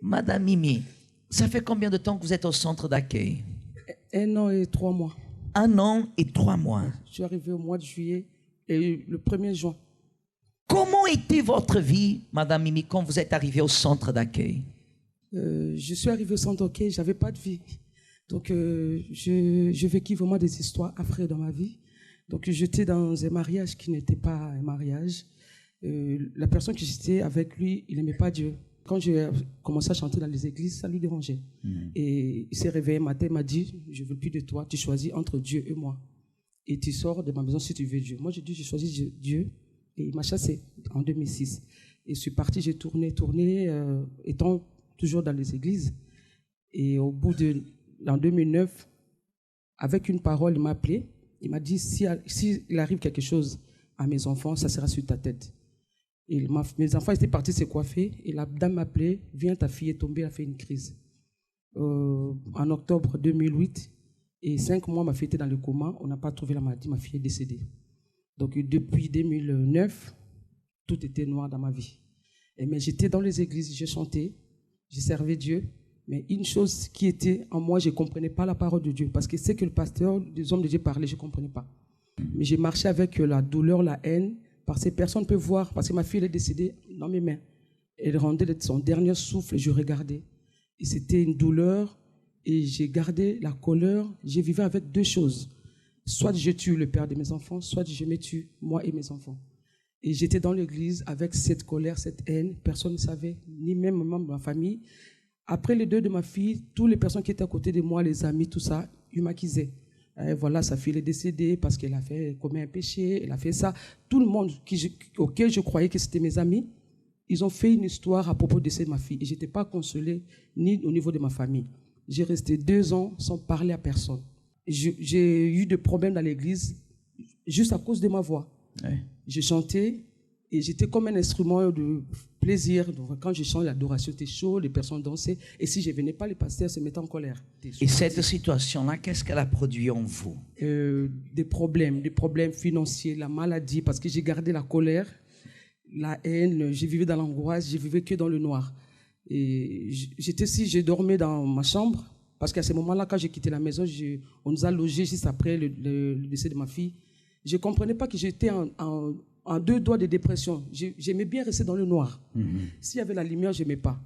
Madame Mimi, ça fait combien de temps que vous êtes au centre d'accueil? 1 an et 3 mois. 1 an et 3 mois. Je suis arrivé au mois de juillet et le 1er juin. Comment était votre vie, Madame Mimi, quand vous êtes arrivée au centre d'accueil? Je suis arrivé au centre d'accueil, je n'avais pas de vie. Donc, je vécu vraiment des histoires affreuses dans ma vie. Donc, j'étais dans un mariage qui n'était pas un mariage. La personne que j'étais avec lui, il n'aimait pas Dieu. Quand j'ai commencé à chanter dans les églises, ça lui dérangeait. Et il s'est réveillé un matin, il m'a dit, je ne veux plus de toi, tu choisis entre Dieu et moi. Et tu sors de ma maison si tu veux Dieu. Moi, j'ai dit, j'ai choisi Dieu. Et il m'a chassé en 2006. Et je suis parti, j'ai tourné, étant toujours dans les églises. Et au bout en 2009, avec une parole, il m'a appelé. Il m'a dit, s'il arrive quelque chose à mes enfants, ça sera sur ta tête. Et mes enfants étaient partis se coiffer. Et la dame m'a appelé, viens, ta fille est tombée, elle a fait une crise. En octobre 2008, et 5 mois, ma fille était dans le coma. On n'a pas trouvé la maladie, ma fille est décédée. Donc depuis 2009, tout était noir dans ma vie. Mais j'étais dans les églises, je chantais, je servais Dieu. Mais une chose qui était en moi, je ne comprenais pas la parole de Dieu. Parce que c'est que le pasteur, les hommes de Dieu parlaient, je ne comprenais pas. Mais j'ai marché avec la douleur, la haine, parce que personne ne peut voir, parce que ma fille elle est décédée dans mes mains. Elle rendait son dernier souffle et je regardais. Et c'était une douleur et j'ai gardé la colère. J'ai vécu avec 2 choses. Soit je tue le père de mes enfants, soit je me tue, moi et mes enfants. Et j'étais dans l'église avec cette colère, cette haine. Personne ne savait, ni même membre de ma famille. Après le deuil de ma fille, toutes les personnes qui étaient à côté de moi, les amis, tout ça, ils m'accusaient. Voilà, sa fille est décédée parce qu'elle a commis un péché, elle a fait ça. Tout le monde auquel je croyais que c'était mes amis, ils ont fait une histoire à propos de décès de ma fille. Et je n'étais pas consolée, ni au niveau de ma famille. J'ai resté 2 ans sans parler à personne. J'ai eu des problèmes dans l'église juste à cause de ma voix. Ouais. Je chantais et j'étais comme un instrument de plaisir. Donc, quand je chante, l'adoration était chaude, les personnes dansaient. Et si je ne venais pas, les pasteurs se mettaient en colère. Et cette situation-là, qu'est-ce qu'elle a produit en vous? Des problèmes financiers, la maladie, parce que j'ai gardé la colère, la haine, j'ai vécu dans l'angoisse, j'ai vécu que dans le noir. Et j'ai dormi dans ma chambre. Parce qu'à ce moment-là, quand j'ai quitté la maison, on nous a logés juste après le décès de ma fille. Je ne comprenais pas que j'étais en 2 doigts de dépression. J'aimais bien rester dans le noir. S'il y avait la lumière, je n'aimais pas.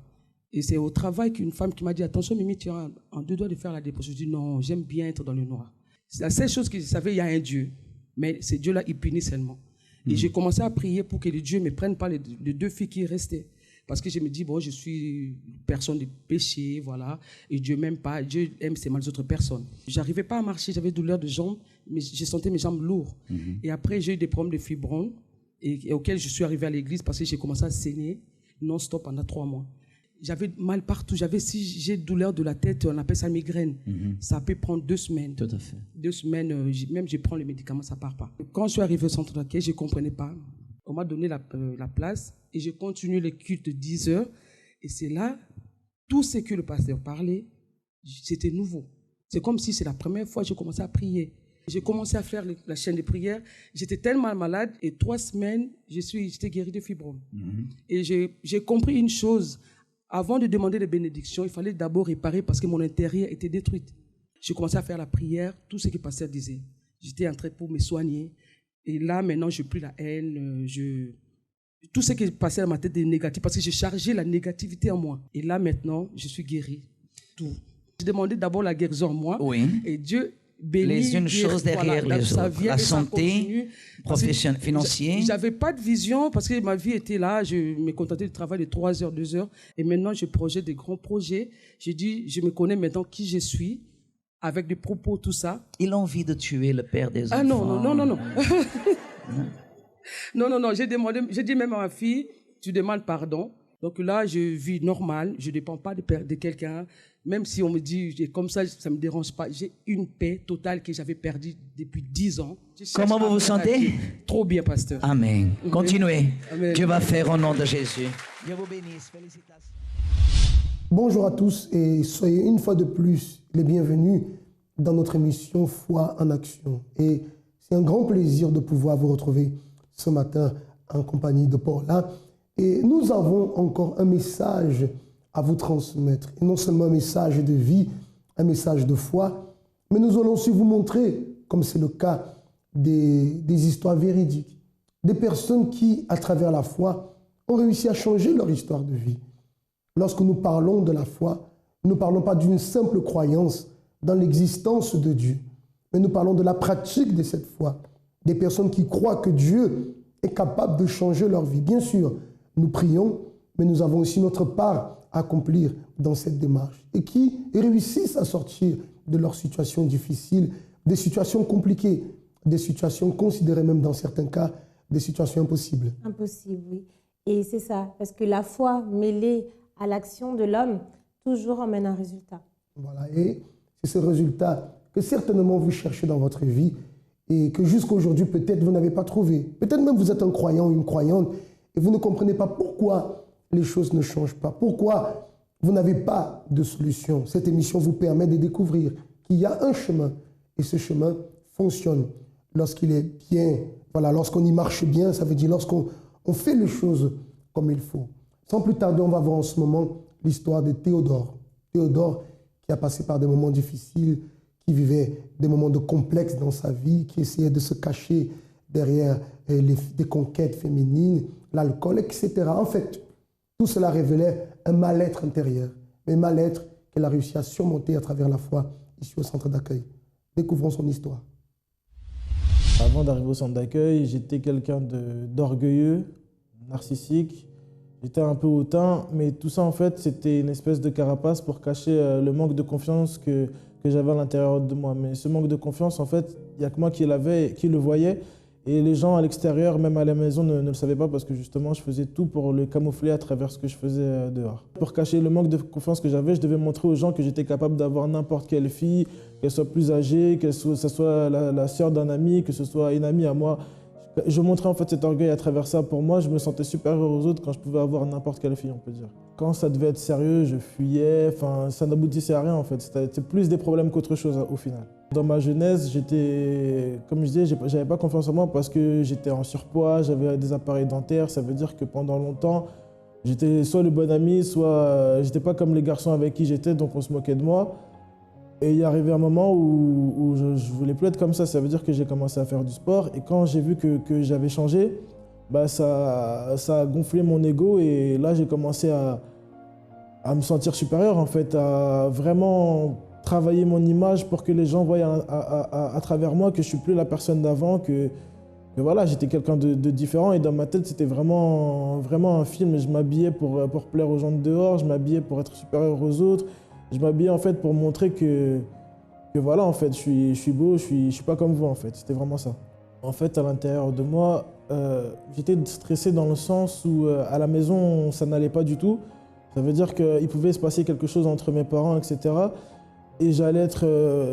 Et c'est au travail qu'une femme qui m'a dit, attention Mimi, tu es en 2 doigts de faire la dépression. Je dis non, j'aime bien être dans le noir. C'est la seule chose que je savais, il y a un Dieu. Mais ce Dieu-là, il punit seulement. Et j'ai commencé à prier pour que le Dieu ne me prenne pas les 2 filles qui restaient. Parce que je me dis, bon, je suis personne de péché, voilà, et Dieu m'aime pas, Dieu aime seulement les autres personnes. J'arrivais pas à marcher, j'avais douleur de jambes, mais je sentais mes jambes lourdes. Et après, j'ai eu des problèmes de fibromes, et auxquels je suis arrivé à l'église parce que j'ai commencé à saigner non-stop pendant 3 mois. J'avais mal partout, si j'ai douleur de la tête, on appelle ça migraine. Ça peut prendre 2 semaines. Tout à fait. 2 semaines, même je prends les médicaments, ça part pas. Quand je suis arrivé au centre d'accueil, je comprenais pas. On m'a donné la place et j'ai continué le culte de 10 heures. Et c'est là, tout ce que le pasteur parlait, c'était nouveau. C'est comme si c'est la première fois que j'ai commencé à prier. J'ai commencé à faire la chaîne de prière. J'étais tellement malade et 3 semaines, j'étais guéri de fibromes. Et j'ai compris une chose. Avant de demander des bénédictions, il fallait d'abord réparer parce que mon intérieur était détruit. J'ai commencé à faire la prière, tout ce que le pasteur disait. J'étais en train pour me soigner. Et là, maintenant, je n'ai plus la haine. Tout ce qui passait dans ma tête est négatif parce que j'ai chargé la négativité en moi. Et là, maintenant, je suis guéri. Tout. J'ai demandé d'abord la guérison en moi. Oui. Et Dieu bénit. Les unes choses derrière les autres. La santé, professionnelle, financière. Je n'avais pas de vision parce que ma vie était là. Je me contentais du travail de 3 heures, 2 heures. Et maintenant, je projette des grands projets. J'ai dit, je me connais maintenant qui je suis. Avec des propos, tout ça. Il a envie de tuer le père des enfants. Ah non. non, j'ai dit même à ma fille, tu demandes pardon. Donc là, je vis normal, je ne dépends pas de quelqu'un. Même si on me dit, comme ça ne me dérange pas. J'ai une paix totale que j'avais perdue depuis 10 ans. Comment vous vous sentez? Trop bien, pasteur. Amen. Continuez. Amen. Dieu va faire au nom de Jésus. Dieu vous bénisse. Félicitations. Bonjour à tous et soyez une fois de plus les bienvenus dans notre émission Foi en Action. Et c'est un grand plaisir de pouvoir vous retrouver ce matin en compagnie de Paula. Et nous avons encore un message à vous transmettre. Et non seulement un message de vie, un message de foi, mais nous allons aussi vous montrer, comme c'est le cas des histoires véridiques, des personnes qui, à travers la foi, ont réussi à changer leur histoire de vie. Lorsque nous parlons de la foi, nous ne parlons pas d'une simple croyance dans l'existence de Dieu, mais nous parlons de la pratique de cette foi, des personnes qui croient que Dieu est capable de changer leur vie. Bien sûr, nous prions, mais nous avons aussi notre part à accomplir dans cette démarche et qui réussissent à sortir de leurs situations difficiles, des situations compliquées, des situations considérées même dans certains cas, des situations impossibles. Impossible, oui. Et c'est ça, parce que la foi mêlée à l'action de l'homme toujours emmène un résultat. Voilà, et c'est ce résultat que certainement vous cherchez dans votre vie et que jusqu'à aujourd'hui peut-être vous n'avez pas trouvé. Peut-être même vous êtes un croyant ou une croyante et vous ne comprenez pas pourquoi les choses ne changent pas, pourquoi vous n'avez pas de solution. Cette émission vous permet de découvrir qu'il y a un chemin et ce chemin fonctionne lorsqu'il est bien, voilà, lorsqu'on y marche bien, ça veut dire lorsqu'on fait les choses comme il faut. Sans plus tarder, on va voir en ce moment l'histoire de Théodore. Théodore qui a passé par des moments difficiles, qui vivait des moments de complexe dans sa vie, qui essayait de se cacher derrière des conquêtes féminines, l'alcool, etc. En fait, tout cela révélait un mal-être intérieur, mais mal-être qu'elle a réussi à surmonter à travers la foi ici au centre d'accueil. Découvrons son histoire. Avant d'arriver au centre d'accueil, j'étais quelqu'un d'orgueilleux, narcissique. J'étais un peu hautain, mais tout ça, en fait, c'était une espèce de carapace pour cacher le manque de confiance que j'avais à l'intérieur de moi. Mais ce manque de confiance, en fait, il n'y a que moi qui l'avais, qui le voyais. Et les gens à l'extérieur, même à la maison, ne le savaient pas parce que justement, je faisais tout pour le camoufler à travers ce que je faisais dehors. Pour cacher le manque de confiance que j'avais, je devais montrer aux gens que j'étais capable d'avoir n'importe quelle fille, qu'elle soit plus âgée, que ce soit la sœur d'un ami, que ce soit une amie à moi. Je montrais en fait cet orgueil à travers ça. Pour moi, je me sentais supérieur aux autres quand je pouvais avoir n'importe quelle fille, on peut dire. Quand ça devait être sérieux, je fuyais. Enfin, ça n'aboutissait à rien en fait. C'était plus des problèmes qu'autre chose au final. Dans ma jeunesse, j'étais, comme je disais, j'avais pas confiance en moi parce que j'étais en surpoids, j'avais des appareils dentaires. Ça veut dire que pendant longtemps, j'étais soit le bon ami, soit j'étais pas comme les garçons avec qui j'étais, donc on se moquait de moi. Et il est arrivé un moment où je voulais plus être comme ça. Ça veut dire que j'ai commencé à faire du sport. Et quand j'ai vu que j'avais changé, bah ça a gonflé mon ego. Et là, j'ai commencé à me sentir supérieur, en fait, à vraiment travailler mon image pour que les gens voient à travers moi que je suis plus la personne d'avant, que voilà, j'étais quelqu'un de différent. Et dans ma tête, c'était vraiment un film. Je m'habillais pour plaire aux gens de dehors, je m'habillais pour être supérieur aux autres. Je m'habillais en fait pour montrer que voilà, en fait, je suis beau, je suis pas comme vous en fait. C'était vraiment ça. En fait, à l'intérieur de moi, j'étais stressé dans le sens où à la maison, ça n'allait pas du tout. Ça veut dire qu'il pouvait se passer quelque chose entre mes parents, etc. Et j'allais être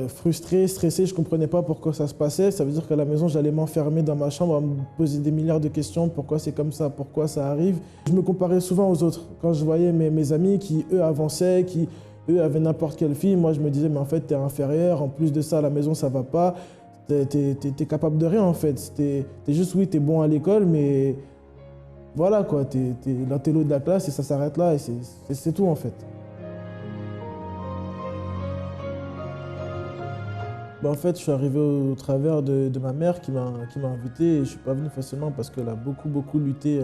frustré, stressé, je ne comprenais pas pourquoi ça se passait. Ça veut dire qu'à la maison, j'allais m'enfermer dans ma chambre à me poser des milliards de questions. Pourquoi c'est comme ça? Pourquoi ça arrive? Je me comparais souvent aux autres. Quand je voyais mes amis qui, eux, avançaient, qui eux avaient n'importe quelle fille, moi je me disais mais en fait t'es inférieur, en plus de ça à la maison ça va pas, t'es capable de rien en fait, t'es juste oui t'es bon à l'école mais voilà quoi, t'es l'intello de la classe et ça s'arrête là et c'est tout en fait. Bah, en fait je suis arrivé au travers de ma mère qui m'a invité et je suis pas venu facilement parce qu'elle a beaucoup lutté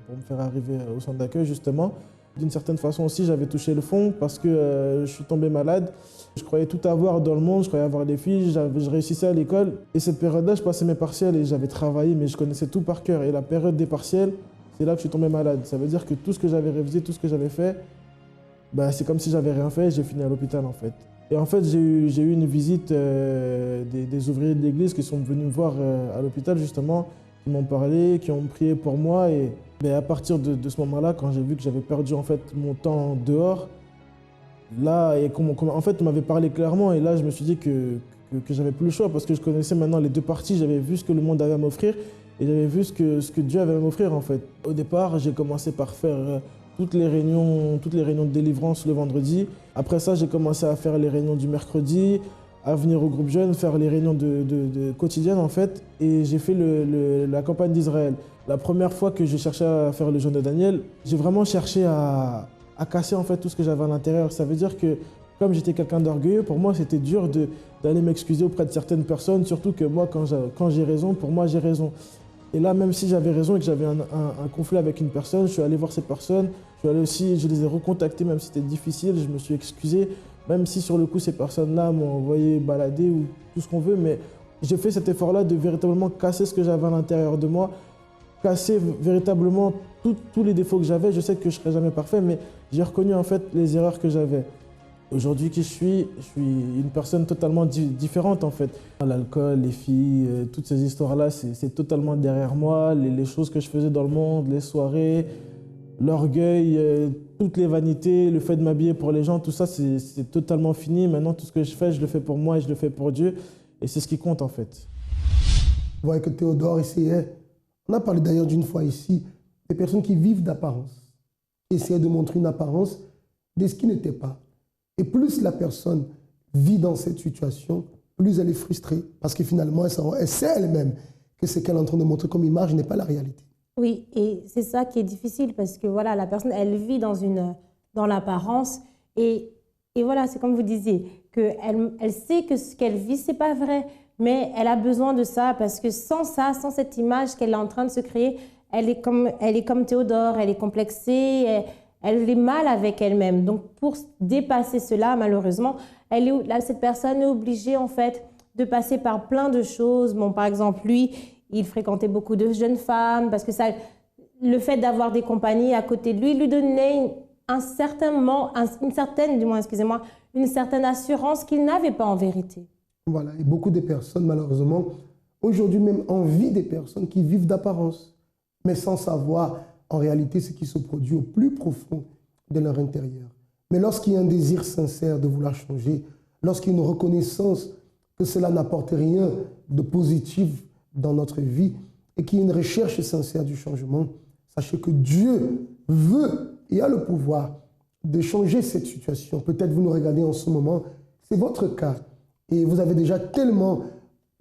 pour me faire arriver au centre d'accueil justement. D'une certaine façon aussi, j'avais touché le fond parce que je suis tombé malade. Je croyais tout avoir dans le monde, je croyais avoir des filles, je réussissais à l'école. Et cette période-là, je passais mes partiels et j'avais travaillé, mais je connaissais tout par cœur. Et la période des partiels, c'est là que je suis tombé malade. Ça veut dire que tout ce que j'avais révisé, tout ce que j'avais fait, bah, c'est comme si j'avais rien fait et j'ai fini à l'hôpital en fait. Et en fait, j'ai eu une visite des ouvriers de l'église qui sont venus me voir à l'hôpital justement, qui m'ont parlé, qui ont prié pour moi. Et à partir de ce moment-là, quand j'ai vu que j'avais perdu en fait mon temps dehors, là, et en fait, on m'avait parlé clairement et là, je me suis dit que j'avais plus le choix parce que je connaissais maintenant les deux parties, j'avais vu ce que le monde avait à m'offrir et j'avais vu ce que Dieu avait à m'offrir en fait. Au départ, j'ai commencé par faire toutes les réunions de délivrance le vendredi. Après ça, j'ai commencé à faire les réunions du mercredi, à venir au groupe jeune, faire les réunions de quotidiennes en fait. Et j'ai fait la campagne d'Israël. La première fois que j'ai cherché à faire le jeûne de Daniel, j'ai vraiment cherché à à casser en fait tout ce que j'avais à l'intérieur. Ça veut dire que comme j'étais quelqu'un d'orgueilleux, pour moi c'était dur d'aller m'excuser auprès de certaines personnes, surtout que moi quand j'ai raison, pour moi j'ai raison. Et là, même si j'avais raison et que j'avais un conflit avec une personne, je suis allé voir cette personne, je les ai recontactés, même si c'était difficile, je me suis excusé, même si sur le coup ces personnes-là m'ont envoyé balader ou tout ce qu'on veut, mais j'ai fait cet effort-là de véritablement casser ce que j'avais à l'intérieur de moi, casser véritablement tous les défauts que j'avais. Je sais que je ne serai jamais parfait, mais j'ai reconnu en fait les erreurs que j'avais. Aujourd'hui, qui je suis une personne totalement différente en fait. L'alcool, les filles, toutes ces histoires-là, c'est totalement derrière moi. Les choses que je faisais dans le monde, les soirées, l'orgueil, toutes les vanités, le fait de m'habiller pour les gens, tout ça, c'est totalement fini. Maintenant, tout ce que je le fais pour moi et je le fais pour Dieu. Et c'est ce qui compte en fait. Vous voyez que Théodore essayait, on a parlé d'ailleurs d'une fois ici, des personnes qui vivent d'apparence, qui essayaient de montrer une apparence de ce qui n'était pas. Et plus la personne vit dans cette situation, plus elle est frustrée, parce que finalement, elle sait elle-même que ce qu'elle est en train de montrer comme image n'est pas la réalité. Oui, et c'est ça qui est difficile, parce que voilà, la personne, elle vit dans l'apparence, et voilà, c'est comme vous disiez, elle sait que ce qu'elle vit, c'est pas vrai, mais elle a besoin de ça, parce que sans ça, sans cette image qu'elle est en train de se créer, elle est comme Théodore, elle est complexée, elle est mal avec elle-même. Donc, pour dépasser cela, malheureusement, cette personne est obligée, en fait, de passer par plein de choses. Bon, par exemple, lui, il fréquentait beaucoup de jeunes femmes parce que le fait d'avoir des compagnies à côté de lui donnait une certaine assurance qu'il n'avait pas en vérité. Voilà, et beaucoup de personnes, malheureusement, aujourd'hui même envient des personnes qui vivent d'apparence, mais sans savoir en réalité ce qui se produit au plus profond de leur intérieur. Mais lorsqu'il y a un désir sincère de vouloir changer, lorsqu'il y a une reconnaissance que cela n'apporte rien de positif dans notre vie et qu'il y a une recherche sincère du changement, sachez que Dieu veut et a le pouvoir de changer cette situation. Peut-être vous nous regardez en ce moment, c'est votre cas et vous avez déjà tellement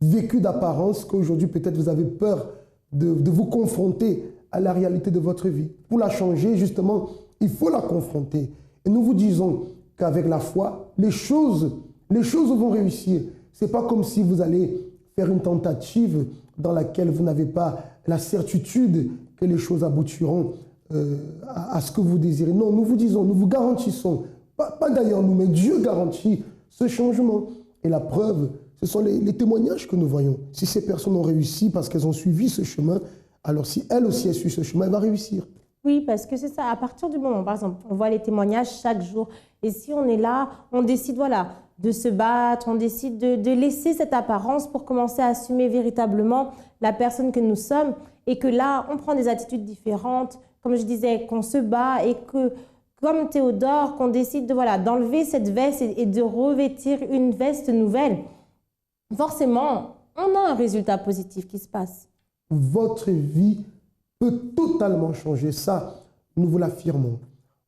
vécu d'apparence qu'aujourd'hui peut-être vous avez peur de vous confronter à la réalité de votre vie. Pour la changer, justement, il faut la confronter. Et nous vous disons qu'avec la foi, les choses vont réussir. Ce n'est pas comme si vous allez faire une tentative dans laquelle vous n'avez pas la certitude que les choses aboutiront à ce que vous désirez. Non, nous vous disons, nous vous garantissons, pas d'ailleurs nous, mais Dieu garantit ce changement. Et la preuve, ce sont les témoignages que nous voyons. Si ces personnes ont réussi parce qu'elles ont suivi ce chemin, alors si elle aussi a suivi ce chemin, elle va réussir. Oui, parce que c'est ça. À partir du moment, par exemple, on voit les témoignages chaque jour. Et si on est là, on décide de se battre, on décide de laisser cette apparence pour commencer à assumer véritablement la personne que nous sommes. Et que là, on prend des attitudes différentes. Comme je disais, qu'on se bat et que, comme Théodore, qu'on décide d'enlever cette veste et de revêtir une veste nouvelle. Forcément, on a un résultat positif qui se passe. Votre vie peut totalement changer. Ça, nous vous l'affirmons.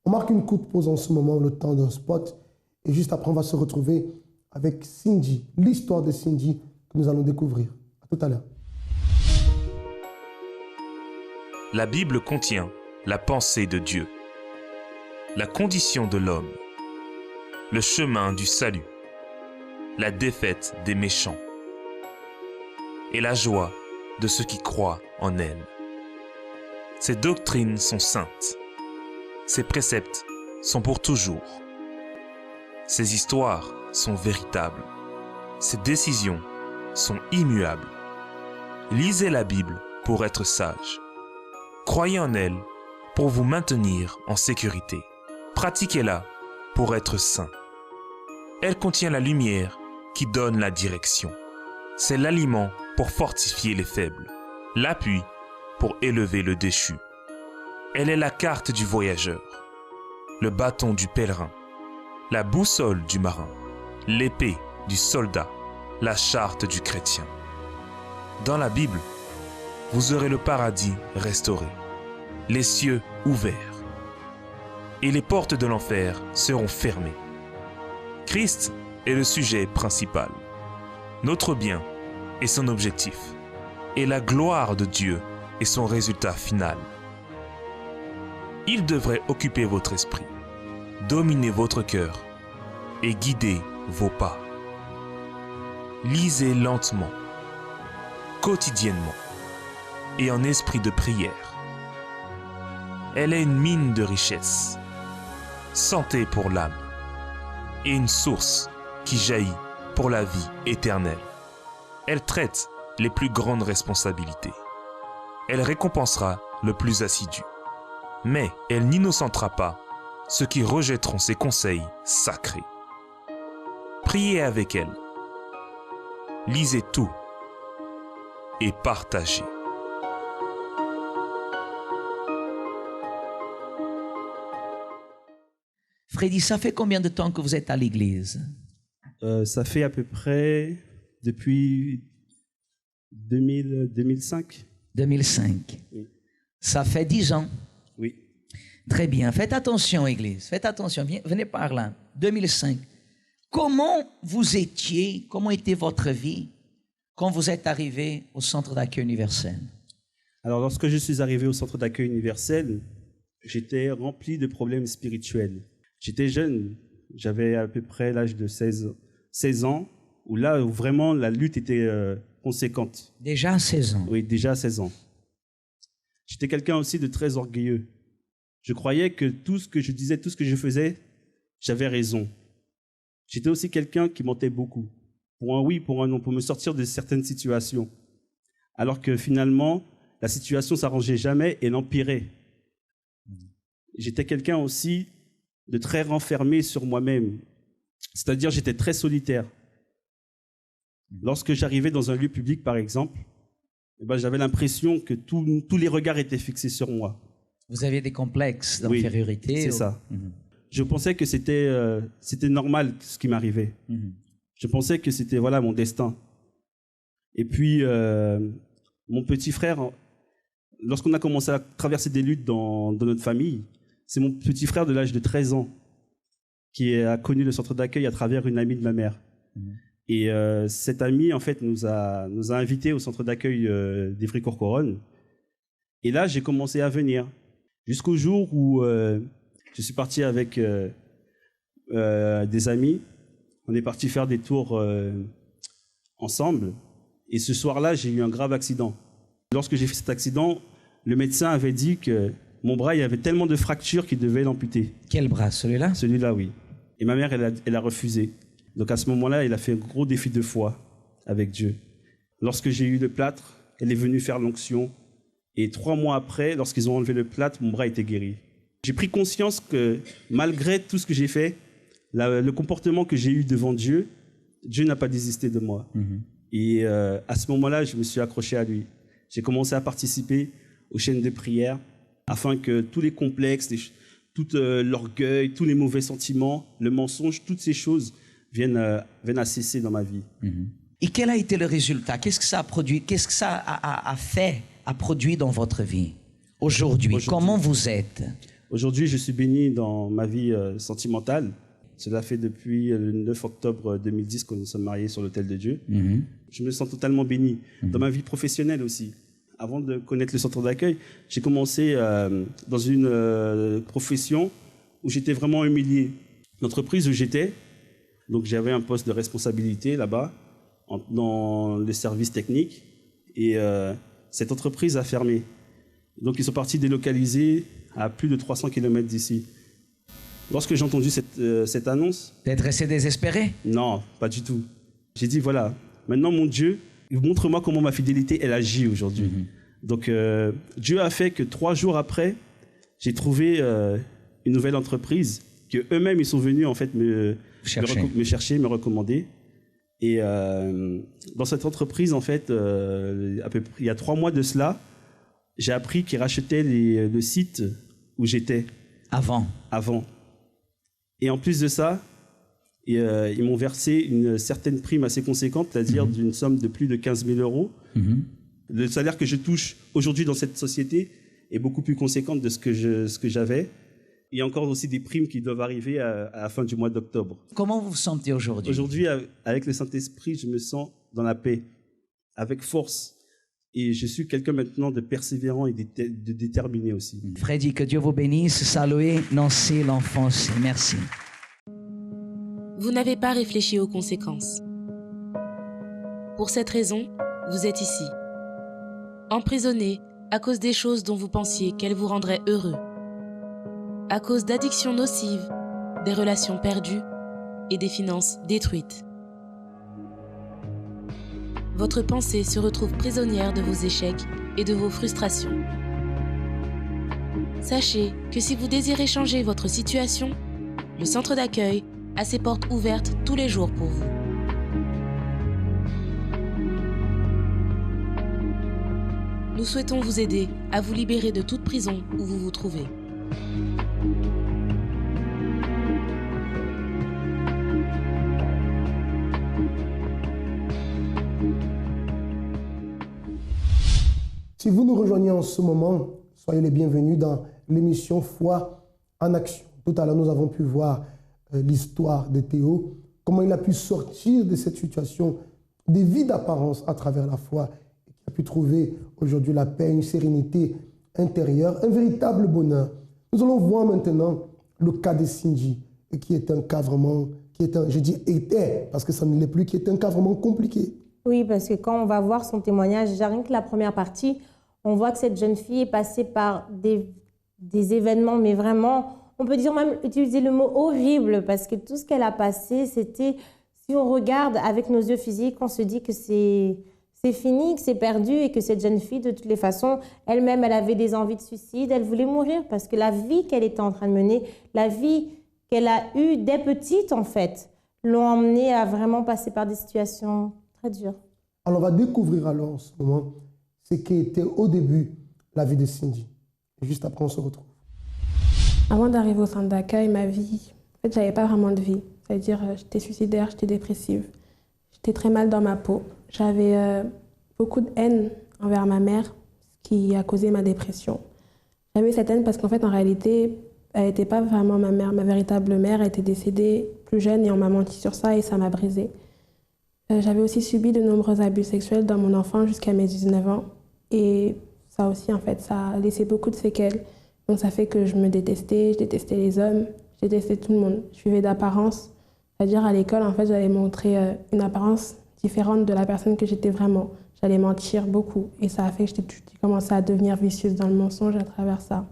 On marque une courte pause en ce moment, le temps d'un spot. Et juste après, on va se retrouver avec Cindy, l'histoire de Cindy que nous allons découvrir. À tout à l'heure. La Bible contient la pensée de Dieu, la condition de l'homme, le chemin du salut, la défaite des méchants et la joie de ceux qui croient en elle. Ces doctrines sont saintes. Ces préceptes sont pour toujours. Ces histoires sont véritables. Ces décisions sont immuables. Lisez la Bible pour être sage. Croyez en elle pour vous maintenir en sécurité. Pratiquez-la pour être saint. Elle contient la lumière qui donne la direction. C'est l'aliment pour fortifier les faibles, l'appui pour élever le déchu. Elle est la carte du voyageur, le bâton du pèlerin, la boussole du marin, l'épée du soldat, la charte du chrétien. Dans la Bible, vous aurez le paradis restauré, les cieux ouverts, et les portes de l'enfer seront fermées. Christ est le sujet principal, notre bien est son objectif, et la gloire de Dieu est son résultat final. Il devrait occuper votre esprit. dominez votre cœur et guidez vos pas. Lisez lentement, quotidiennement et en esprit de prière. Elle est une mine de richesse, santé pour l'âme et une source qui jaillit pour la vie éternelle. Elle traite les plus grandes responsabilités. Elle récompensera le plus assidu. Mais elle n'innocentera pas ceux qui rejetteront ses conseils sacrés. Priez avec elle. Lisez tout et partagez. Freddy, ça fait combien de temps que vous êtes à l'église? Ça fait à peu près depuis 2005. 2005. Oui. Ça fait 10 ans. Oui. Très bien. Faites attention, Église. Faites attention. Venez par là. 2005. Comment vous étiez, comment était votre vie quand vous êtes arrivé au Centre d'accueil universel? Alors, lorsque je suis arrivé au Centre d'accueil universel, j'étais rempli de problèmes spirituels. J'étais jeune. J'avais à peu près l'âge de 16 ans, où là, vraiment, la lutte était conséquente. Déjà à 16 ans. Oui, déjà à 16 ans. J'étais quelqu'un aussi de très orgueilleux. Je croyais que tout ce que je disais, tout ce que je faisais, j'avais raison. J'étais aussi quelqu'un qui mentait beaucoup. Pour un oui, pour un non, pour me sortir de certaines situations. Alors que finalement, la situation ne s'arrangeait jamais et l'empirait. J'étais quelqu'un aussi de très renfermé sur moi-même. C'est-à-dire, j'étais très solitaire. Lorsque j'arrivais dans un lieu public, par exemple, j'avais l'impression que tous les regards étaient fixés sur moi. Vous aviez des complexes d'infériorité? Oui, c'est ça. Je pensais que c'était normal ce qui m'arrivait. Je pensais que c'était mon destin. Et puis, mon petit frère, lorsqu'on a commencé à traverser des luttes dans notre famille, c'est mon petit frère de l'âge de 13 ans qui a connu le centre d'accueil à travers une amie de ma mère. Et cette amie, en fait, nous a invités au centre d'accueil d'Ivry-Courcouronnes. Et là, j'ai commencé à venir. Jusqu'au jour où je suis parti avec des amis. On est parti faire des tours ensemble. Et ce soir-là, j'ai eu un grave accident. Lorsque j'ai fait cet accident, le médecin avait dit que mon bras, il y avait tellement de fractures qu'il devait l'amputer. Quel bras, celui-là? Celui-là, oui. Et ma mère, elle a refusé. Donc à ce moment-là, elle a fait un gros défi de foi avec Dieu. Lorsque j'ai eu le plâtre, elle est venue faire l'onction. Et 3 mois après, lorsqu'ils ont enlevé le plâtre, mon bras était guéri. J'ai pris conscience que malgré tout ce que j'ai fait, le comportement que j'ai eu devant Dieu, Dieu n'a pas désisté de moi. Et à ce moment-là, je me suis accroché à lui. J'ai commencé à participer aux chaînes de prière afin que tous les complexes, tout l'orgueil, tous les mauvais sentiments, le mensonge, toutes ces choses viennent à cesser dans ma vie. Et quel a été le résultat? Qu'est-ce que ça a produit? Qu'est-ce que ça a produit dans votre vie aujourd'hui? Comment vous êtes? Aujourd'hui, je suis béni dans ma vie sentimentale. Cela fait depuis le 9 octobre 2010 que nous sommes mariés sur l'autel de Dieu. Je me sens totalement béni. Dans ma vie professionnelle aussi. Avant de connaître le centre d'accueil, j'ai commencé dans une profession où j'étais vraiment humilié. L'entreprise où j'étais, donc j'avais un poste de responsabilité là-bas, dans les services techniques, et cette entreprise a fermé. Donc ils sont partis délocaliser à plus de 300 km d'ici. Lorsque j'ai entendu cette annonce... D'être resté désespéré? Non, pas du tout. J'ai dit, voilà, maintenant mon Dieu, montre-moi comment ma fidélité, elle agit aujourd'hui. Donc Dieu a fait que 3 jours après, j'ai trouvé une nouvelle entreprise, que eux-mêmes ils sont venus en fait me chercher, me recommander. Et dans cette entreprise, en fait, à peu près, il y a 3 mois de cela, j'ai appris qu'ils rachetaient le site où j'étais. Avant. Et en plus de ça, ils m'ont versé une certaine prime assez conséquente, c'est-à-dire d'une somme de plus de 15 000 euros. Le salaire que je touche aujourd'hui dans cette société est beaucoup plus conséquent de ce que j'avais. Il y a encore aussi des primes qui doivent arriver à la fin du mois d'octobre. Comment vous vous sentez aujourd'hui? Aujourd'hui, avec le Saint-Esprit, je me sens dans la paix, avec force. Et je suis quelqu'un maintenant de persévérant et de déterminé aussi. Freddy, que Dieu vous bénisse. Saluez Nancy, l'enfance. Merci. Vous n'avez pas réfléchi aux conséquences. Pour cette raison, vous êtes ici. Emprisonné à cause des choses dont vous pensiez qu'elles vous rendraient heureux. À cause d'addictions nocives, des relations perdues et des finances détruites. Votre pensée se retrouve prisonnière de vos échecs et de vos frustrations. Sachez que si vous désirez changer votre situation, le centre d'accueil a ses portes ouvertes tous les jours pour vous. Nous souhaitons vous aider à vous libérer de toute prison où vous vous trouvez. Si vous nous rejoignez en ce moment, soyez les bienvenus dans l'émission Foi en Action. Tout à l'heure, nous avons pu voir l'histoire de Théo, comment il a pu sortir de cette situation de vie d'apparence à travers la foi, et qui a pu trouver aujourd'hui la paix, une sérénité intérieure, un véritable bonheur. Nous allons voir maintenant le cas de Cindy, qui est un cas vraiment, je dis était, parce que ça ne l'est plus, qui est un cas vraiment compliqué. Oui, parce que quand on va voir son témoignage, rien que la première partie, on voit que cette jeune fille est passée par des événements, mais vraiment, on peut dire même utiliser le mot horrible, parce que tout ce qu'elle a passé, c'était, si on regarde avec nos yeux physiques, on se dit que c'est fini, que c'est perdu, et que cette jeune fille, de toutes les façons, elle-même, elle avait des envies de suicide, elle voulait mourir, parce que la vie qu'elle était en train de mener, la vie qu'elle a eue dès petite, en fait, l'ont emmenée à vraiment passer par des situations très dures. Alors, on va découvrir alors en ce moment ce qui était au début la vie de Cindy. Et juste après, on se retrouve. Avant d'arriver au centre d'accueil, ma vie, en fait, j'avais pas vraiment de vie. C'est-à-dire, j'étais suicidaire, j'étais dépressive. J'étais très mal dans ma peau. J'avais beaucoup de haine envers ma mère, ce qui a causé ma dépression. J'avais cette haine parce qu'en fait, en réalité, elle n'était pas vraiment ma mère. Ma véritable mère était décédée plus jeune et on m'a menti sur ça et ça m'a brisée. J'avais aussi subi de nombreux abus sexuels dans mon enfance jusqu'à mes 19 ans. Et ça aussi, en fait, ça a laissé beaucoup de séquelles. Donc ça fait que je me détestais, je détestais les hommes, je détestais tout le monde. Je vivais d'apparence. C'est-à-dire, à l'école, en fait, j'allais montrer une apparence différente de la personne que j'étais vraiment. J'allais mentir beaucoup. Et ça a fait que j'ai commencé à devenir vicieuse dans le mensonge à travers ça.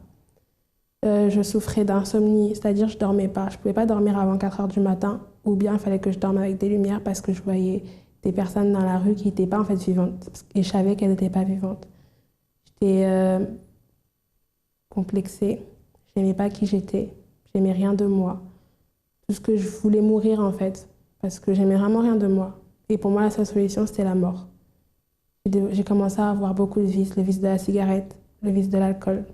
Je souffrais d'insomnie, c'est-à-dire je ne dormais pas. Je ne pouvais pas dormir avant 4 heures du matin, ou bien il fallait que je dorme avec des lumières parce que je voyais des personnes dans la rue qui n'étaient pas en fait vivantes. Et je savais qu'elles n'étaient pas vivantes. J'étais complexée, je n'aimais pas qui j'étais, je n'aimais rien de moi. Tout ce que je voulais mourir en fait, parce que j'aimais vraiment rien de moi. Et pour moi, la seule solution, c'était la mort. J'ai commencé à avoir beaucoup de vices, le vice de la cigarette, le vice de l'alcool.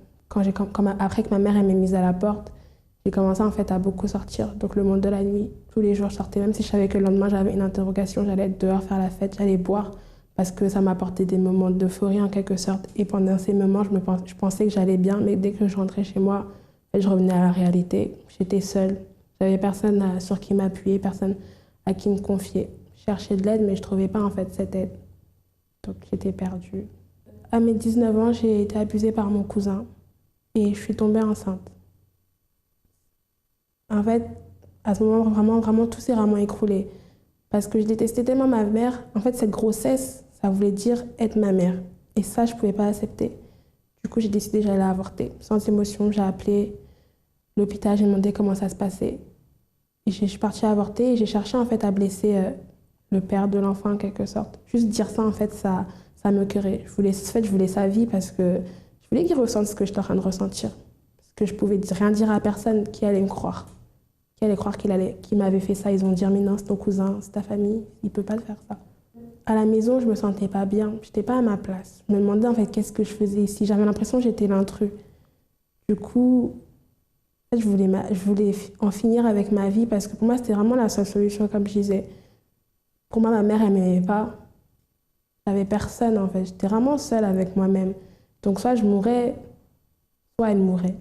Après que ma mère m'ait mise à la porte, j'ai commencé en fait à beaucoup sortir. Donc le monde de la nuit, tous les jours je sortais, même si je savais que le lendemain j'avais une interrogation, j'allais être dehors faire la fête, j'allais boire, parce que ça m'apportait des moments d'euphorie en quelque sorte. Et pendant ces moments, je pensais que j'allais bien, mais dès que je rentrais chez moi, je revenais à la réalité. J'étais seule, j'avais personne sur qui m'appuyer, personne à qui me confier. Je cherchais de l'aide, mais je ne trouvais pas en fait cette aide. Donc j'étais perdue. À mes 19 ans, j'ai été abusée par mon cousin. Et je suis tombée enceinte. En fait, à ce moment, vraiment, tout s'est vraiment écroulé. Parce que je détestais tellement ma mère. En fait, cette grossesse, ça voulait dire être ma mère. Et ça, je ne pouvais pas accepter. Du coup, j'ai décidé que j'allais avorter. Sans émotion, j'ai appelé l'hôpital, j'ai demandé comment ça se passait. Et je suis partie avorter et j'ai cherché en fait à blesser le père de l'enfant en quelque sorte. Juste dire ça, en fait, ça me curait. Je voulais sa vie parce que je voulais qu'il ressente ce que j'étais en train de ressentir. Parce que je pouvais rien dire à personne qui allait me croire. Qui allait croire qu'il m'avait fait ça. Ils vont dire, mais non, c'est ton cousin, c'est ta famille, il ne peut pas te faire ça. À la maison, je ne me sentais pas bien. Je n'étais pas à ma place. Je me demandais en fait qu'est-ce que je faisais ici. J'avais l'impression que j'étais l'intrus. Du coup, en fait, je voulais en finir avec ma vie parce que pour moi, c'était vraiment la seule solution, comme je disais. Pour moi, ma mère, elle ne m'aimait pas. J'avais personne en fait. J'étais vraiment seule avec moi-même. Donc soit je mourais, soit elle mourait.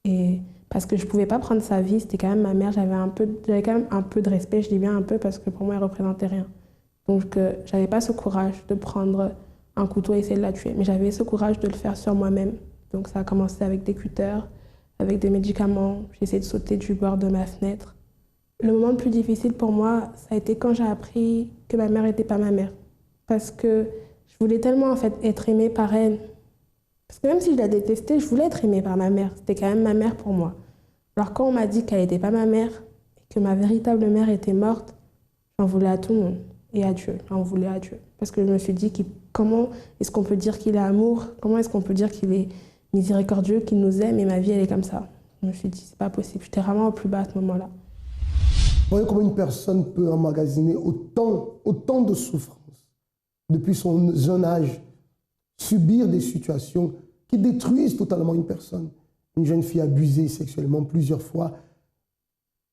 Et parce que je ne pouvais pas prendre sa vie, c'était quand même ma mère, j'avais quand même un peu de respect, je dis bien un peu parce que pour moi elle ne représentait rien. Donc je n'avais pas ce courage de prendre un couteau et essayer de la tuer. Mais j'avais ce courage de le faire sur moi-même. Donc ça a commencé avec des cutters, avec des médicaments. J'ai essayé de sauter du bord de ma fenêtre. Le moment le plus difficile pour moi, ça a été quand j'ai appris que ma mère n'était pas ma mère. Parce que je voulais tellement en fait être aimée par elle. Parce que même si je la détestais, je voulais être aimée par ma mère. C'était quand même ma mère pour moi. Alors quand on m'a dit qu'elle n'était pas ma mère, et que ma véritable mère était morte, j'en voulais à tout le monde. Et à Dieu, j'en voulais à Dieu. Parce que je me suis dit, comment est-ce qu'on peut dire qu'il est amour? Comment est-ce qu'on peut dire qu'il est miséricordieux, qu'il nous aime? Et ma vie, elle est comme ça. Je me suis dit, c'est pas possible. J'étais vraiment au plus bas à ce moment-là. Vous voyez comment une personne peut emmagasiner autant de souffrances depuis son jeune âge, subir des situations qui détruisent totalement une personne. Une jeune fille abusée sexuellement plusieurs fois,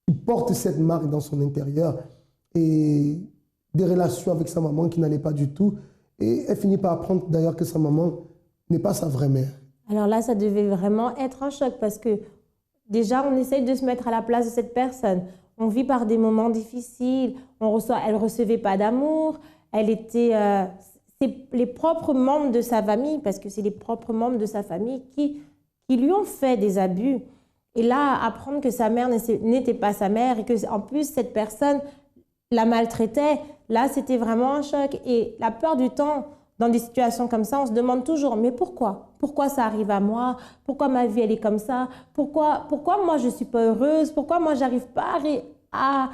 qui porte cette marque dans son intérieur et des relations avec sa maman qui n'allaient pas du tout. Et elle finit par apprendre d'ailleurs que sa maman n'est pas sa vraie mère. Alors là, ça devait vraiment être un choc parce que déjà, on essaye de se mettre à la place de cette personne. On vit par des moments difficiles, elle ne recevait pas d'amour, elle était... c'est les propres membres de sa famille, parce que c'est les propres membres de sa famille qui lui ont fait des abus. Et là, apprendre que sa mère n'était pas sa mère et qu'en plus, cette personne la maltraitait, là, c'était vraiment un choc. Et la plupart du temps, dans des situations comme ça, on se demande toujours, mais pourquoi? Pourquoi ça arrive à moi? Pourquoi ma vie, elle est comme ça? Pourquoi moi, je ne suis pas heureuse? Pourquoi moi, je n'arrive pas à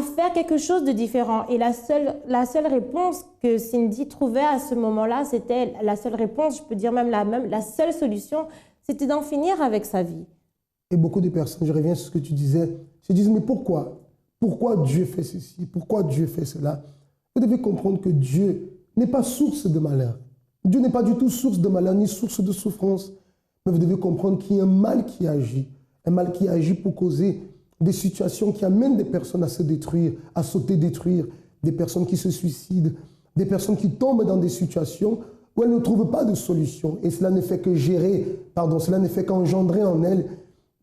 faire quelque chose de différent? Et la seule réponse que Cindy trouvait à ce moment-là, c'était la seule réponse, je peux dire même la seule solution, c'était d'en finir avec sa vie. Et beaucoup de personnes, je reviens sur ce que tu disais, se disent, mais pourquoi? Pourquoi Dieu fait ceci? Pourquoi Dieu fait cela? Vous devez comprendre que Dieu n'est pas source de malheur. Dieu n'est pas du tout source de malheur ni source de souffrance. Mais vous devez comprendre qu'il y a un mal qui agit pour causer des situations qui amènent des personnes à se détruire, à s'auto-détruire, des personnes qui se suicident, des personnes qui tombent dans des situations où elles ne trouvent pas de solution. Et cela ne fait que cela ne fait qu'engendrer en elles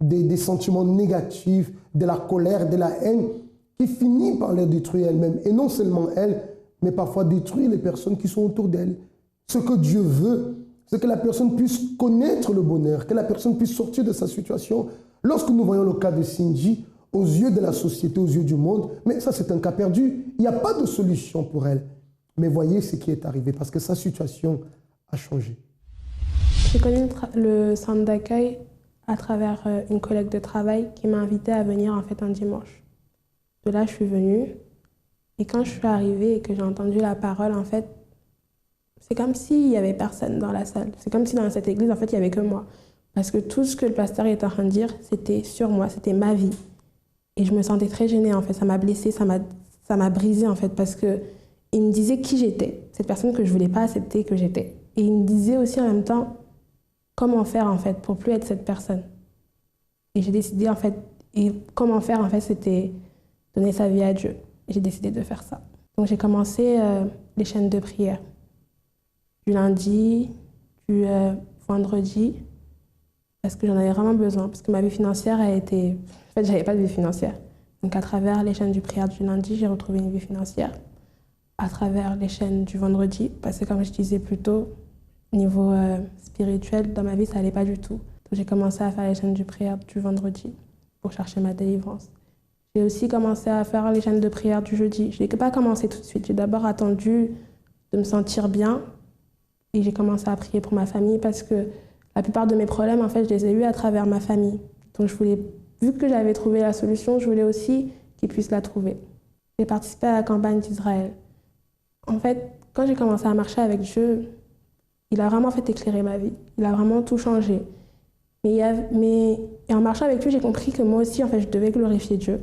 des sentiments négatifs, de la colère, de la haine, qui finit par les détruire elles-mêmes. Et non seulement elles, mais parfois détruire les personnes qui sont autour d'elles. Ce que Dieu veut, c'est que la personne puisse connaître le bonheur, que la personne puisse sortir de sa situation. Lorsque nous voyons le cas de Cindy, aux yeux de la société, aux yeux du monde, mais ça c'est un cas perdu. Il n'y a pas de solution pour elle. Mais voyez ce qui est arrivé, parce que sa situation a changé. J'ai connu le centre d'accueil à travers une collègue de travail qui m'a invitée à venir en fait un dimanche. De là, je suis venue. Et quand je suis arrivée et que j'ai entendu la parole, en fait, c'est comme s'il n'y avait personne dans la salle. C'est comme si dans cette église, en fait, il n'y avait que moi. Parce que tout ce que le pasteur était en train de dire, c'était sur moi, c'était ma vie. Et je me sentais très gênée, en fait. Ça m'a blessée, ça m'a brisée, en fait, parce qu'il me disait qui j'étais, cette personne que je ne voulais pas accepter que j'étais. Et il me disait aussi en même temps comment faire, en fait, pour plus être cette personne. Et j'ai décidé, en fait, et comment faire, en fait, c'était donner sa vie à Dieu. Et j'ai décidé de faire ça. Donc j'ai commencé les chaînes de prière. Du lundi, du vendredi, parce que j'en avais vraiment besoin, parce que ma vie financière a été... En fait, j'avais pas de vie financière. Donc à travers les chaînes de prière du lundi, j'ai retrouvé une vie financière. À travers les chaînes du vendredi, parce que comme je disais plus tôt, niveau spirituel, dans ma vie, ça allait pas du tout. Donc j'ai commencé à faire les chaînes de prière du vendredi pour chercher ma délivrance. J'ai aussi commencé à faire les chaînes de prière du jeudi. Je n'ai pas commencé tout de suite. J'ai d'abord attendu de me sentir bien et j'ai commencé à prier pour ma famille parce que la plupart de mes problèmes, en fait, je les ai eus à travers ma famille. Donc, vu que j'avais trouvé la solution, je voulais aussi qu'ils puissent la trouver. J'ai participé à la campagne d'Israël. En fait, quand j'ai commencé à marcher avec Dieu, il a vraiment fait éclairer ma vie. Il a vraiment tout changé. Et en marchant avec lui, j'ai compris que moi aussi, en fait, je devais glorifier Dieu.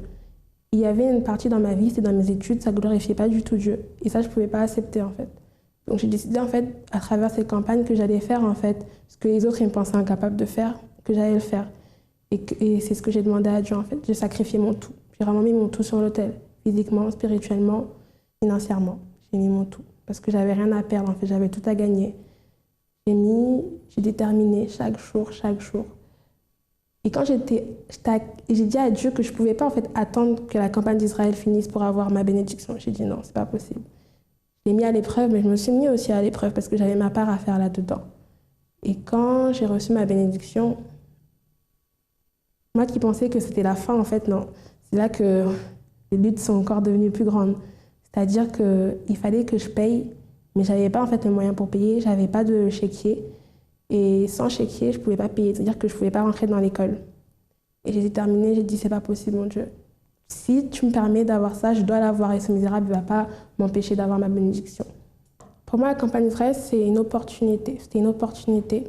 Il y avait une partie dans ma vie, c'était dans mes études, ça ne glorifiait pas du tout Dieu. Et ça, je ne pouvais pas accepter, en fait. Donc j'ai décidé, en fait, à travers cette campagne, que j'allais faire, en fait, ce que les autres ils me pensaient incapables de faire, que j'allais le faire. Et c'est ce que j'ai demandé à Dieu, en fait. J'ai sacrifié mon tout. J'ai vraiment mis mon tout sur l'autel, physiquement, spirituellement, financièrement. J'ai mis mon tout. Parce que j'avais rien à perdre, en fait, j'avais tout à gagner. J'ai déterminé chaque jour. Et quand j'ai dit à Dieu que je ne pouvais pas en fait attendre que la campagne d'Israël finisse pour avoir ma bénédiction. J'ai dit non, c'est pas possible. l'ai mis à l'épreuve, mais je me suis mis aussi à l'épreuve parce que j'avais ma part à faire là-dedans. Et quand j'ai reçu ma bénédiction, moi qui pensais que c'était la fin, en fait, non. C'est là que les luttes sont encore devenues plus grandes. C'est-à-dire qu'il fallait que je paye, mais je n'avais pas en fait le moyen pour payer, je n'avais pas de chéquier. Et sans chéquier, je ne pouvais pas payer, c'est-à-dire que je ne pouvais pas rentrer dans l'école. Et j'ai déterminé, j'ai dit, c'est pas possible, mon Dieu. Si tu me permets d'avoir ça, je dois l'avoir, et ce misérable ne va pas m'empêcher d'avoir ma bénédiction. Pour moi, la campagne Israël, c'est une opportunité. C'était une opportunité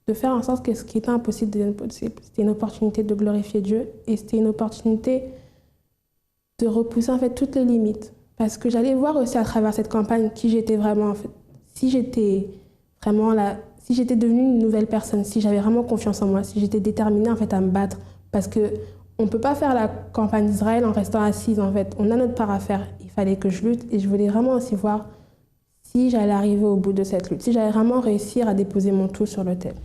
de faire en sorte que ce qui était impossible devienne possible. C'était une opportunité de glorifier Dieu, et c'était une opportunité de repousser en fait toutes les limites. Parce que j'allais voir aussi à travers cette campagne qui j'étais vraiment, en fait. Si j'étais vraiment là, si j'étais devenue une nouvelle personne, si j'avais vraiment confiance en moi, si j'étais déterminée en fait à me battre. Parce qu'on ne peut pas faire la campagne d'Israël en restant assise, en fait. On a notre part à faire. Il fallait que je lutte et je voulais vraiment aussi voir si j'allais arriver au bout de cette lutte, si j'allais vraiment réussir à déposer mon tout sur l'autel.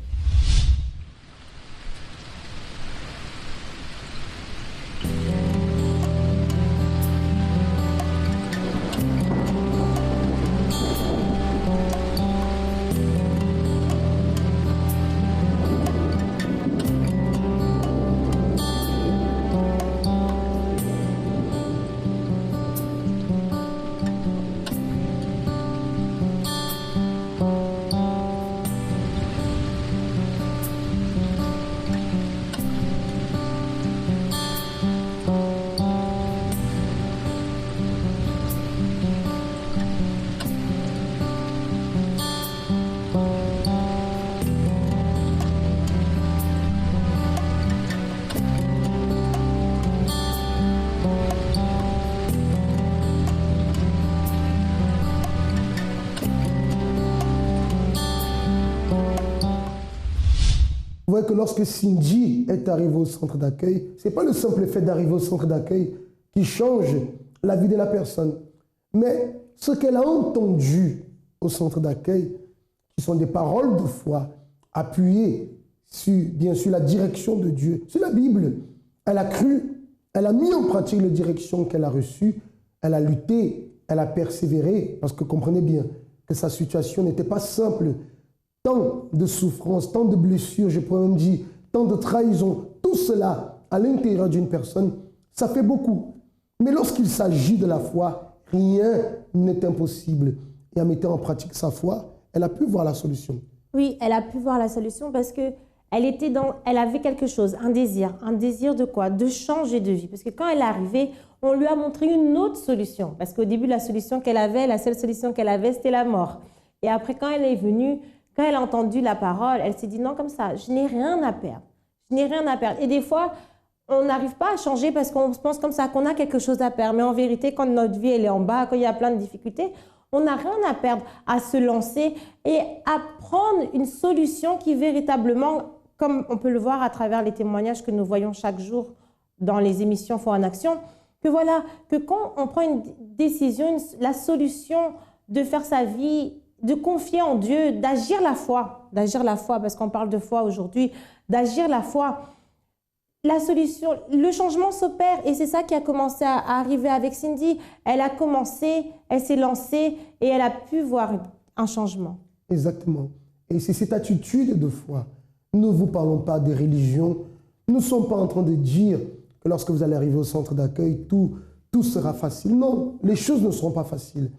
Vous voyez que lorsque Cindy est arrivée au centre d'accueil, ce n'est pas le simple fait d'arriver au centre d'accueil qui change la vie de la personne, mais ce qu'elle a entendu au centre d'accueil, qui sont des paroles de foi appuyées sur, bien sûr, la direction de Dieu, sur la Bible. Elle a cru, elle a mis en pratique les directions qu'elle a reçues, elle a lutté, elle a persévéré, parce que comprenez bien que sa situation n'était pas simple. Tant de souffrances, tant de blessures, je pourrais même dire, tant de trahisons, tout cela à l'intérieur d'une personne, ça fait beaucoup. Mais lorsqu'il s'agit de la foi, rien n'est impossible. Et en mettant en pratique sa foi, elle a pu voir la solution. Oui, elle a pu voir la solution parce que elle avait quelque chose, un désir de quoi? De changer de vie. Parce que quand elle est arrivée, on lui a montré une autre solution. Parce qu'au début, la solution qu'elle avait, la seule solution qu'elle avait, c'était la mort. Et après, quand elle est venue, quand elle a entendu la parole, elle s'est dit non, comme ça, je n'ai rien à perdre. Je n'ai rien à perdre. Et des fois, on n'arrive pas à changer parce qu'on pense comme ça qu'on a quelque chose à perdre. Mais en vérité, quand notre vie elle est en bas, quand il y a plein de difficultés, on n'a rien à perdre à se lancer et à prendre une solution qui véritablement, comme on peut le voir à travers les témoignages que nous voyons chaque jour dans les émissions Foi en Action, que voilà, que quand on prend une décision, la solution de faire sa vie, de confier en Dieu, d'agir la foi, parce qu'on parle de foi aujourd'hui, d'agir la foi, la solution, le changement s'opère et c'est ça qui a commencé à arriver avec Cindy. Elle a commencé, elle s'est lancée et elle a pu voir un changement. Exactement. Et c'est cette attitude de foi. Nous ne vous parlons pas des religions. Nous ne sommes pas en train de dire que lorsque vous allez arriver au centre d'accueil, tout sera facile. Non, les choses ne seront pas faciles.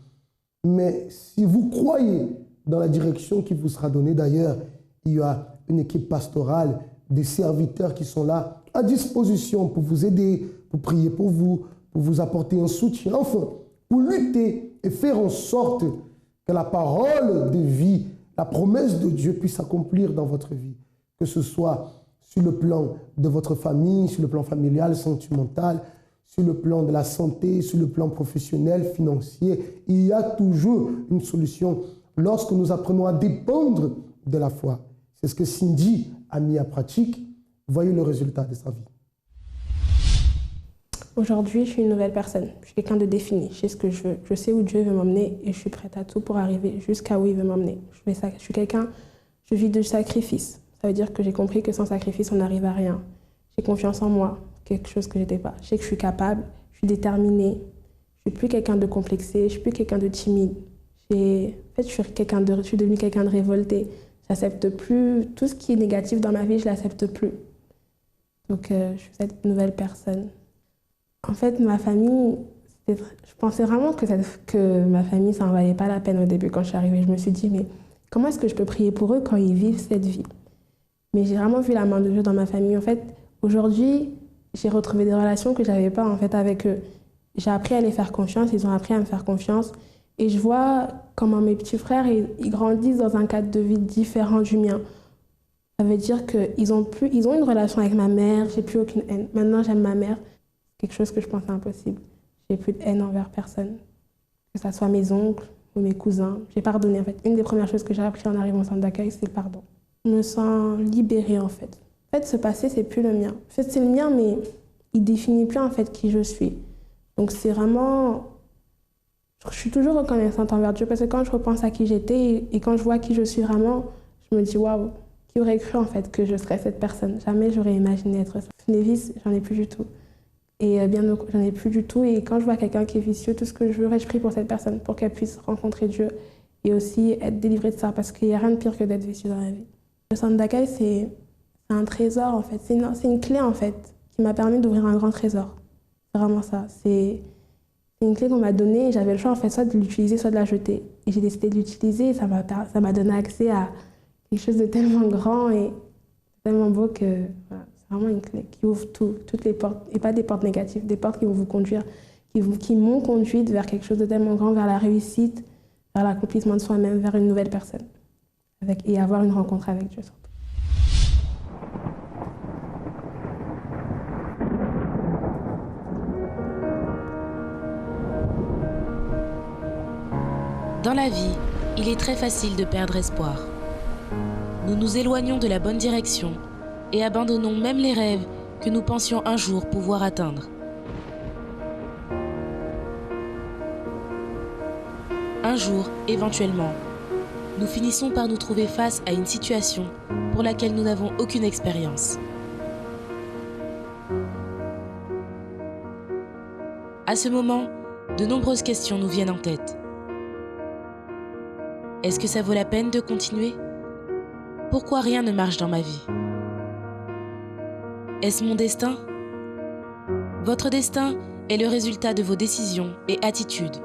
Mais si vous croyez dans la direction qui vous sera donnée, d'ailleurs, il y a une équipe pastorale, des serviteurs qui sont là à disposition pour vous aider, pour prier pour vous apporter un soutien, enfin, pour lutter et faire en sorte que la parole de vie, la promesse de Dieu puisse s'accomplir dans votre vie, que ce soit sur le plan de votre famille, sur le plan familial, sentimental, sur le plan de la santé, sur le plan professionnel, financier. Il y a toujours une solution lorsque nous apprenons à dépendre de la foi. C'est ce que Cindy a mis en pratique. Voyez le résultat de sa vie. Aujourd'hui, je suis une nouvelle personne. Je suis quelqu'un de défini. Je sais ce que je veux. Je sais où Dieu veut m'emmener et je suis prête à tout pour arriver jusqu'à où il veut m'emmener. Je vis de sacrifice. Ça veut dire que j'ai compris que sans sacrifice, on n'arrive à rien. J'ai confiance en moi, quelque chose que je n'étais pas. Je sais que je suis capable, je suis déterminée. Je ne suis plus quelqu'un de complexé, je ne suis plus quelqu'un de timide. je suis devenue quelqu'un de révolté. J'accepte plus tout ce qui est négatif dans ma vie, je l'accepte plus. Donc, je suis cette nouvelle personne. En fait, ma famille, je pensais vraiment que ma famille, ça n'en valait pas la peine au début quand je suis arrivée. Je me suis dit, mais comment est-ce que je peux prier pour eux quand ils vivent cette vie? Mais j'ai vraiment vu la main de Dieu dans ma famille. En fait, aujourd'hui, j'ai retrouvé des relations que je n'avais pas en fait, avec eux. J'ai appris à les faire confiance, ils ont appris à me faire confiance. Et je vois comment mes petits frères, ils grandissent dans un cadre de vie différent du mien. Ça veut dire qu'ils ont une relation avec ma mère, j'ai plus aucune haine. Maintenant, j'aime ma mère. C'est quelque chose que je pensais impossible. J'ai plus de haine envers personne. Que ce soit mes oncles ou mes cousins. J'ai pardonné, en fait. Une des premières choses que j'ai appris en arrivant au centre d'accueil, c'est le pardon. Je me sens libérée, en fait. En fait, ce passé, c'est plus le mien. En fait, c'est le mien, mais il définit plus, en fait, qui je suis. Donc, c'est vraiment... Je suis toujours reconnaissante envers Dieu parce que quand je repense à qui j'étais et quand je vois qui je suis vraiment, je me dis waouh, qui aurait cru en fait que je serais cette personne? Jamais j'aurais imaginé être ça. Les vices, j'en ai plus du tout. Et j'en ai plus du tout. Et quand je vois quelqu'un qui est vicieux, tout ce que je veux, je prie pour cette personne pour qu'elle puisse rencontrer Dieu et aussi être délivrée de ça parce qu'il n'y a rien de pire que d'être vicieux dans la vie. Le centre d'accueil, c'est un trésor en fait. C'est une clé en fait qui m'a permis d'ouvrir un grand trésor. C'est vraiment ça. C'est une clé qu'on m'a donnée et j'avais le choix en fait soit de l'utiliser, soit de la jeter. Et j'ai décidé de l'utiliser et ça m'a donné accès à quelque chose de tellement grand et tellement beau que voilà, c'est vraiment une clé qui ouvre toutes les portes. Et pas des portes négatives, des portes qui vont vous conduire, qui m'ont conduite vers quelque chose de tellement grand, vers la réussite, vers l'accomplissement de soi-même, vers une nouvelle personne. Et avoir une rencontre avec Dieu surtout. Dans la vie, il est très facile de perdre espoir. Nous nous éloignons de la bonne direction et abandonnons même les rêves que nous pensions un jour pouvoir atteindre. Un jour, éventuellement, nous finissons par nous trouver face à une situation pour laquelle nous n'avons aucune expérience. À ce moment, de nombreuses questions nous viennent en tête. Est-ce que ça vaut la peine de continuer? Pourquoi rien ne marche dans ma vie? Est-ce mon destin? Votre destin est le résultat de vos décisions et attitudes.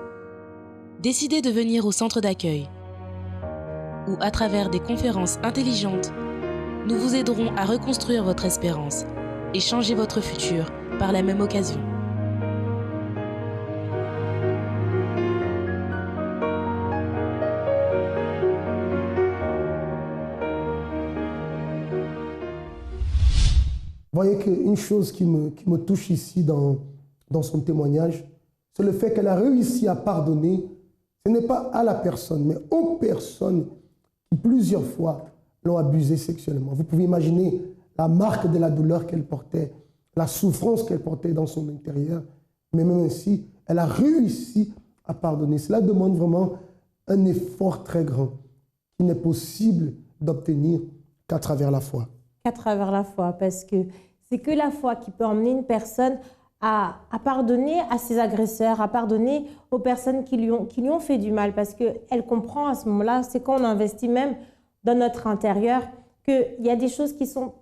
Décidez de venir au centre d'accueil, où à travers des conférences intelligentes, nous vous aiderons à reconstruire votre espérance et changer votre futur par la même occasion. Vous voyez qu'une chose qui me touche ici dans son témoignage, c'est le fait qu'elle a réussi à pardonner. Ce n'est pas à la personne, mais aux personnes qui plusieurs fois l'ont abusée sexuellement. Vous pouvez imaginer la marque de la douleur qu'elle portait, la souffrance qu'elle portait dans son intérieur. Mais même ainsi, elle a réussi à pardonner. Cela demande vraiment un effort très grand qui n'est possible d'obtenir qu'à travers la foi. Qu'à travers la foi, parce que c'est que la foi qui peut emmener une personne à pardonner à ses agresseurs, à pardonner aux personnes qui lui ont fait du mal, parce qu'elle comprend à ce moment-là, c'est quand on investit même dans notre intérieur, qu'il y a des choses qui sont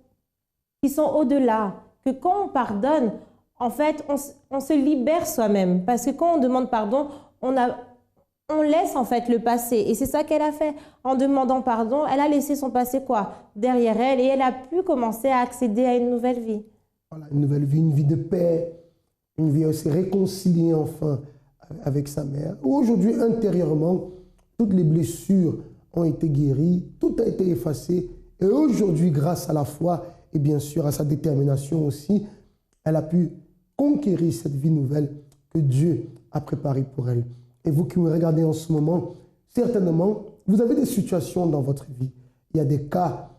au-delà, que quand on pardonne, en fait, on se libère soi-même, parce que quand on demande pardon, on laisse en fait le passé. Et c'est ça qu'elle a fait. En demandant pardon, elle a laissé son passé derrière elle et elle a pu commencer à accéder à une nouvelle vie. Voilà, une nouvelle vie, une vie de paix, une vie aussi réconciliée enfin avec sa mère. Aujourd'hui, intérieurement, toutes les blessures ont été guéries, tout a été effacé. Et aujourd'hui, grâce à la foi et bien sûr à sa détermination aussi, elle a pu conquérir cette vie nouvelle que Dieu a préparée pour elle. Et vous qui me regardez en ce moment, certainement, vous avez des situations dans votre vie. Il y a des cas,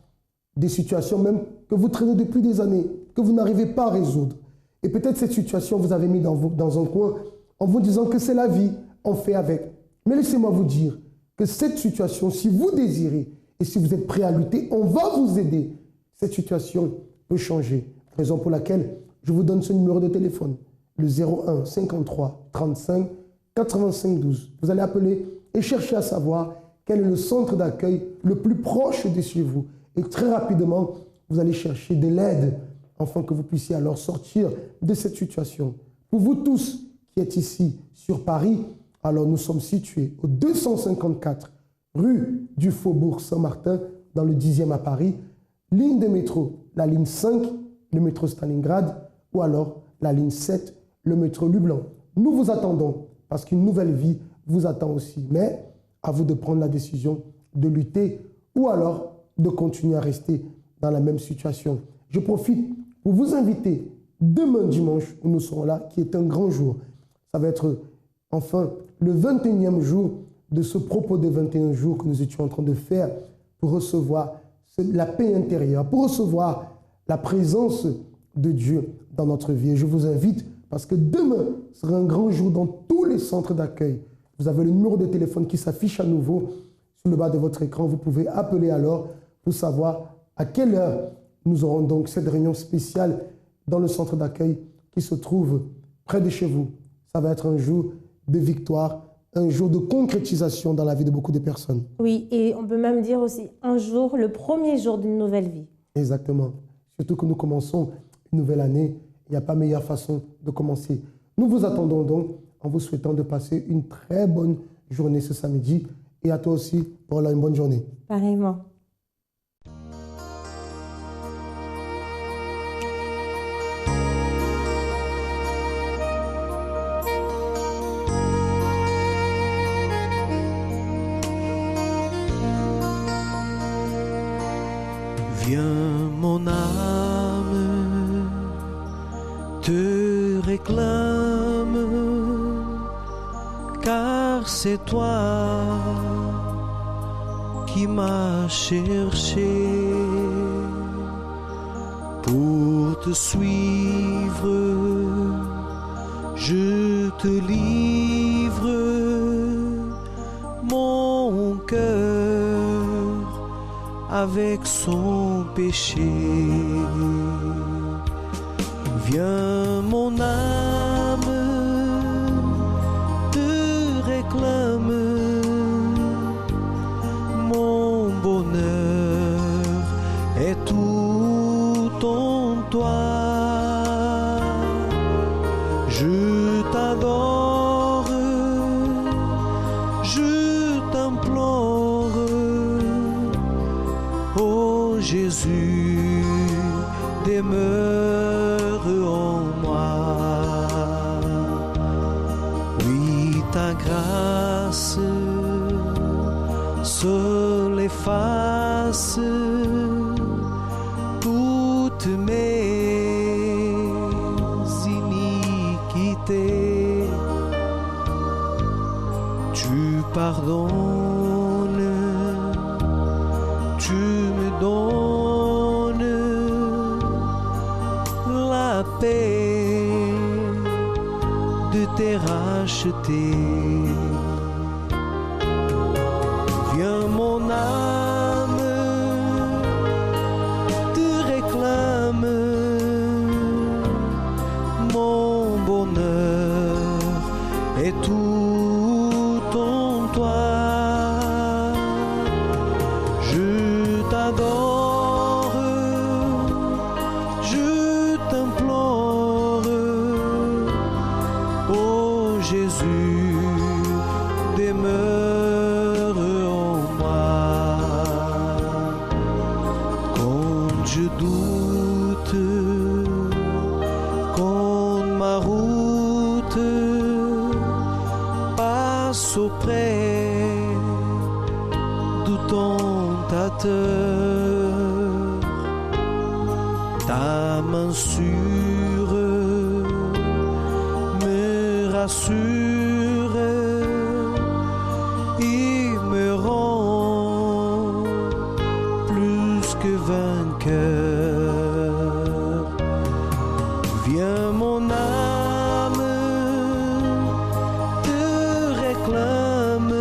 des situations même que vous traînez depuis des années, que vous n'arrivez pas à résoudre. Et peut-être cette situation vous avez mis dans un coin en vous disant que c'est la vie, on fait avec. Mais laissez-moi vous dire que cette situation, si vous désirez et si vous êtes prêt à lutter, on va vous aider. Cette situation peut changer. Raison pour laquelle je vous donne ce numéro de téléphone, le 01 53 35 85 12. Vous allez appeler et cherchez à savoir quel est le centre d'accueil le plus proche de chez vous. Et très rapidement, vous allez chercher de l'aide afin que vous puissiez alors sortir de cette situation. Pour vous tous qui êtes ici sur Paris, alors nous sommes situés au 254 rue du Faubourg Saint-Martin, dans le 10e à Paris, ligne de métro, la ligne 5, le métro Stalingrad, ou alors la ligne 7, le métro Lublin. Nous vous attendons parce qu'une nouvelle vie vous attend aussi. Mais à vous de prendre la décision de lutter ou alors de continuer à rester dans la même situation. Je profite pour vous inviter demain dimanche où nous serons là, qui est un grand jour. Ça va être enfin le 21e jour de ce propos des 21 jours que nous étions en train de faire pour recevoir la paix intérieure, pour recevoir la présence de Dieu dans notre vie. Et je vous invite parce que demain sera un grand jour dans tous les centres d'accueil. Vous avez le numéro de téléphone qui s'affiche à nouveau sur le bas de votre écran. Vous pouvez appeler alors pour savoir à quelle heure nous aurons donc cette réunion spéciale dans le centre d'accueil qui se trouve près de chez vous. Ça va être un jour de victoire, un jour de concrétisation dans la vie de beaucoup de personnes. Oui, et on peut même dire aussi un jour, le premier jour d'une nouvelle vie. Exactement. Surtout que nous commençons une nouvelle année, il n'y a pas meilleure façon de commencer. Nous vous attendons donc en vous souhaitant de passer une très bonne journée ce samedi. Et à toi aussi, Paula, une bonne journée. Pareillement. Viens mon âme, te réclame, car c'est toi qui m'as cherché pour te suivre. Je te livre mon cœur avec son péché. Viens mon âme, te réclame, mon bonheur est tout en toi. Je t'adore, je t'implore, ô Jésus, demeure en moi. Oui, ta grâce seule efface toutes mes iniquités. Tu pardonnes, tu me donnes la paix de tes rachetés. Viens mon âme, te réclame, mon bonheur est tout en toi. Je t'adore, je t'implore, ô Jésus, demeure en moi. Quand je doute, quand ma route passe auprès du tentateur, ta main sûre me rassure et me rend plus que vainqueur. Viens mon âme, te réclame,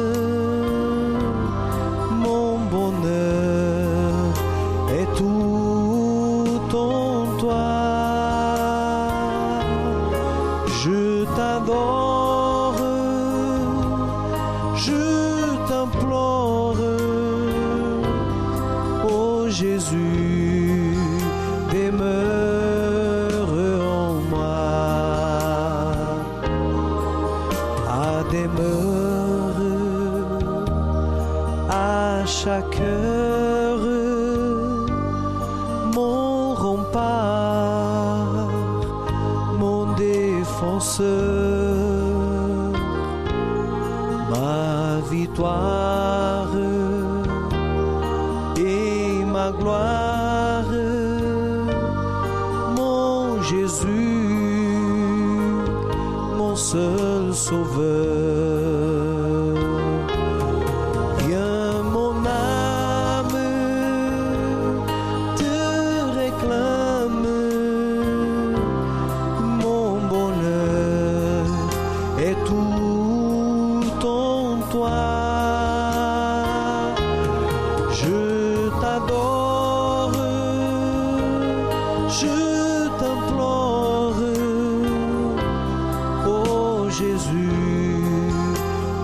mon bonheur est tout en toi. Je t'adore, demeure à chaque heure, mon rempart, mon défenseur, ma victoire et ma gloire, mon Jésus, mon seul sauveur. Viens mon âme, te réclame, mon bonheur est tout en toi. Je t'adore, je t'implore, oh Jésus,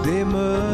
demeure